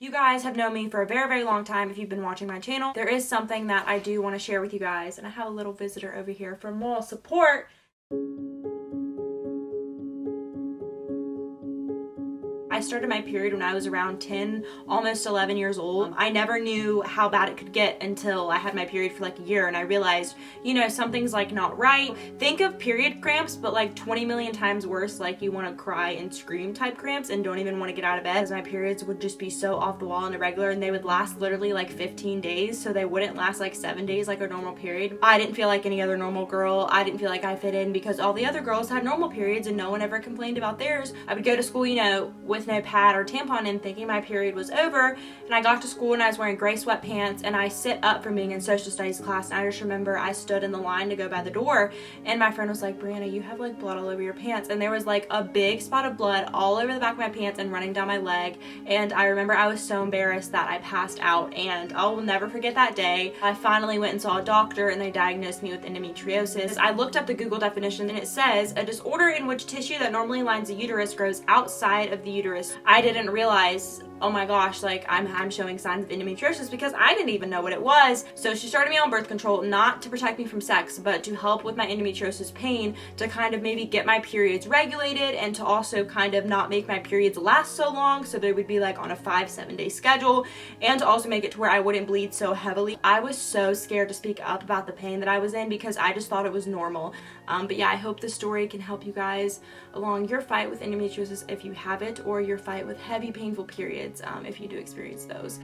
You guys have known me for a very, very long time if you've been watching my channel. There is something that I do want to share with you guys, and I have a little visitor over here for moral support. I started my period when I was around 10, almost 11 years old. I never knew how bad it could get until I had my period for like a year, and I realized, you know, something's like not right. Think of period cramps, but like 20 million times worse, like you want to cry and scream type cramps and don't even want to get out of bed, because my periods would just be so off the wall and irregular, and they would last literally like 15 days, so they wouldn't last like 7 days like a normal period. I didn't feel like any other normal girl. I didn't feel like I fit in because all the other girls had normal periods and no one ever complained about theirs. I would go to school, you know, with no pad or tampon in, thinking my period was over, and I got to school and I was wearing gray sweatpants, and I sit up from being in social studies class, and I just remember I stood in the line to go by the door, and my friend was like, Brianna, you have like blood all over your pants, and there was like a big spot of blood all over the back of my pants and running down my leg, and I remember I was so embarrassed that I passed out, and I will never forget that day. I finally went and saw a doctor, and they diagnosed me with endometriosis. I looked up the Google definition, and it says a disorder in which tissue that normally lines the uterus grows outside of the uterus. I didn't realize, oh my gosh, like I'm showing signs of endometriosis because I didn't even know what it was. So she started me on birth control, not to protect me from sex, but to help with my endometriosis pain, to kind of maybe get my periods regulated, and to also kind of not make my periods last so long, so they would be like on a 5-7 day schedule, and to also make it to where I wouldn't bleed so heavily. I was so scared to speak up about the pain that I was in because I just thought it was normal. But yeah, I hope this story can help you guys along your fight with endometriosis if you have it, or your fight with heavy painful periods if you do experience those.